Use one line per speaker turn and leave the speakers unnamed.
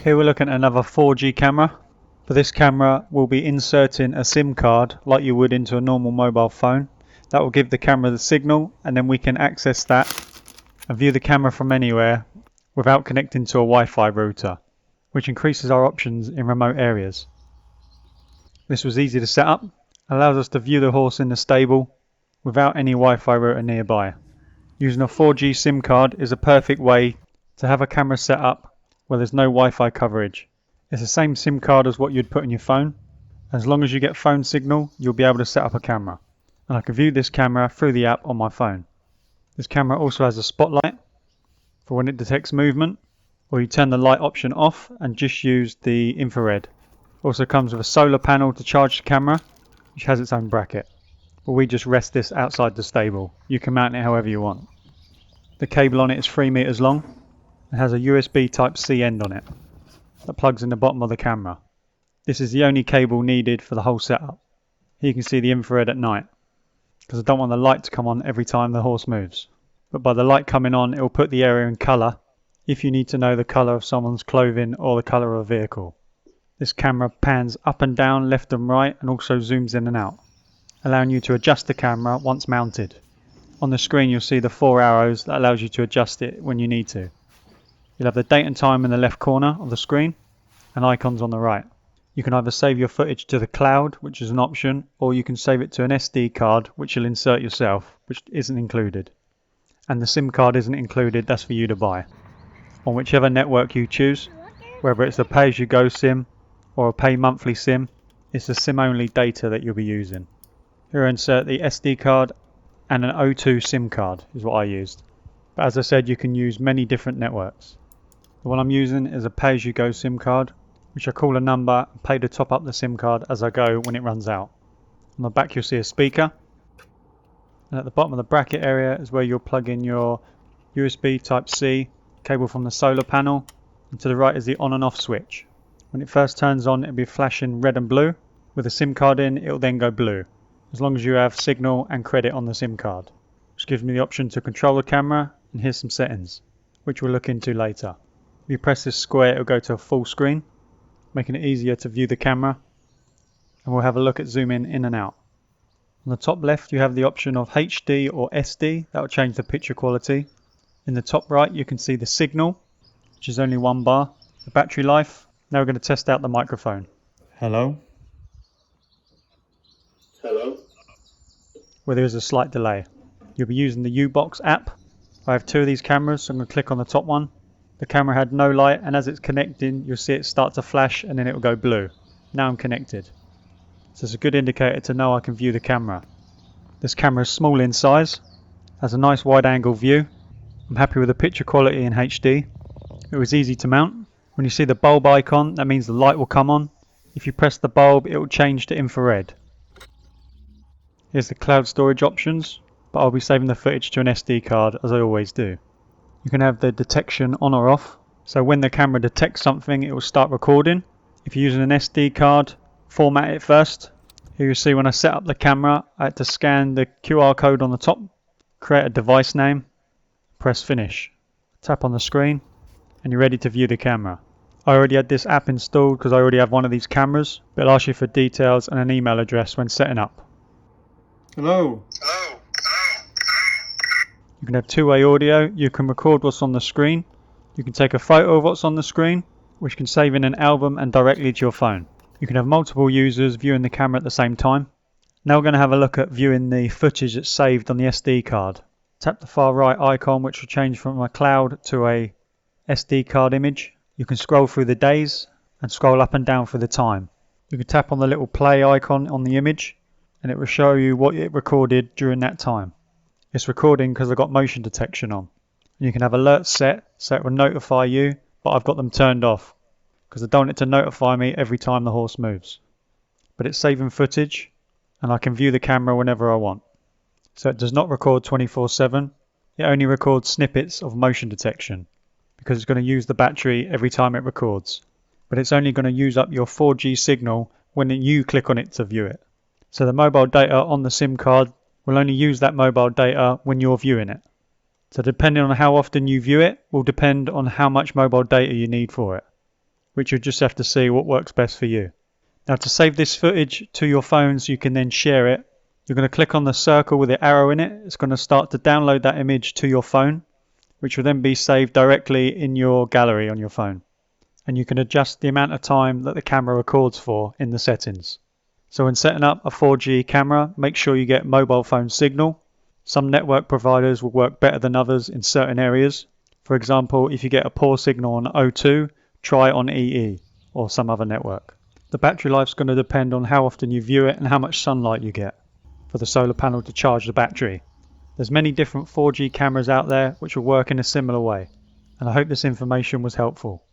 Here we're looking at another 4G camera. For this camera, we'll be inserting a SIM card like you would into a normal mobile phone. That will give the camera the signal, and then we can access that and view the camera from anywhere without connecting to a Wi-Fi router, which increases our options in remote areas. This was easy to set up, allows us to view the horse in the stable without any Wi-Fi router nearby. Using a 4G SIM card is a perfect way to have a camera set up where there's no Wi-Fi coverage. It's the same SIM card as what you'd put in your phone. As long as you get phone signal, you'll be able to set up a camera. And I can view this camera through the app on my phone. This camera also has a spotlight for when it detects movement, or you turn the light option off and just use the infrared. Also comes with a solar panel to charge the camera, which has its own bracket. But we just rest this outside the stable. You can mount it however you want. The cable on it is 3 meters long and has a USB Type-C end on it that plugs in the bottom of the camera. This is the only cable needed for the whole setup. Here you can see the infrared at night, because I don't want the light to come on every time the horse moves. But by the light coming on, it will put the area in colour if you need to know the colour of someone's clothing or the colour of a vehicle. This camera pans up and down, left and right, and also zooms in and out, allowing you to adjust the camera once mounted. On the screen you'll see the 4 arrows that allows you to adjust it when you need to. You'll have the date and time in the left corner of the screen and icons on the right. You can either save your footage to the cloud, which is an option, or you can save it to an SD card, which you'll insert yourself, which isn't included. And the SIM card isn't included, that's for you to buy. On whichever network you choose, whether it's a pay-as-you-go SIM or a pay monthly SIM, it's the SIM-only data that you'll be using. Here I insert the SD card and an O2 SIM card is what I used. But as I said, you can use many different networks. The one I'm using is a pay-as-you-go SIM card, which I call a number and pay to top up the SIM card as I go when it runs out. On the back you'll see a speaker, and at the bottom of the bracket area is where you'll plug in your USB Type-C cable from the solar panel, and to the right is the on and off switch. When it first turns on, it'll be flashing red and blue. With the SIM card in, it'll then go blue, as long as you have signal and credit on the SIM card, which gives me the option to control the camera. And here's some settings, which we'll look into later. If you press this square, it'll go to a full screen, making it easier to view the camera. And we'll have a look at zooming in and out. On the top left, you have the option of HD or SD. That will change the picture quality. In the top right, you can see the signal, which is only 1 bar. The battery life. Now we're going to test out the microphone. Hello.
Hello.
Where there is a slight delay. You'll be using the U-Box app. I have 2 of these cameras, so I'm going to click on the top one. The camera had no light, and as it's connecting, you'll see it start to flash and then it will go blue. Now I'm connected. So it's a good indicator to know I can view the camera. This camera is small in size, has a nice wide angle view. I'm happy with the picture quality in HD. It was easy to mount. When you see the bulb icon, that means the light will come on. If you press the bulb, it will change to infrared. Here's the cloud storage options, but I'll be saving the footage to an SD card as I always do. You can have the detection on or off, so when the camera detects something it will start recording. If you're using an SD card, format it first. Here you see when I set up the camera I had to scan the QR code on the top, create a device name, press finish. Tap on the screen and you're ready to view the camera. I already had this app installed because I already have one of these cameras, but it'll ask you for details and an email address when setting up.
Hello.
You can have 2-way audio. You can record what's on the screen. You can take a photo of what's on the screen, which can save in an album and directly to your phone. You can have multiple users viewing the camera at the same time. Now we're going to have a look at viewing the footage that's saved on the SD card. Tap the far right icon, which will change from a cloud to a SD card image. You can scroll through the days and scroll up and down for the time. You can tap on the little play icon on the image and it will show you what it recorded during that time. It's recording because I've got motion detection on. You can have alerts set so it will notify you, but I've got them turned off because I don't want it to notify me every time the horse moves. But it's saving footage and I can view the camera whenever I want. So it does not record 24/7. It only records snippets of motion detection because it's going to use the battery every time it records. But it's only going to use up your 4G signal when you click on it to view it. So the mobile data on the SIM card will only use that mobile data when you're viewing it. So depending on how often you view it will depend on how much mobile data you need for it. which you'll just have to see what works best for you. Now to save this footage to your phones, you can then share it. You're going to click on the circle with the arrow in it. It's going to start to download that image to your phone, which will then be saved directly in your gallery on your phone. And you can adjust the amount of time that the camera records for in the settings. So when setting up a 4G camera, make sure you get mobile phone signal. Some network providers will work better than others in certain areas. For example, if you get a poor signal on O2, try on EE or some other network. The battery life is going to depend on how often you view it and how much sunlight you get for the solar panel to charge the battery. There's many different 4G cameras out there which will work in a similar way, and I hope this information was helpful.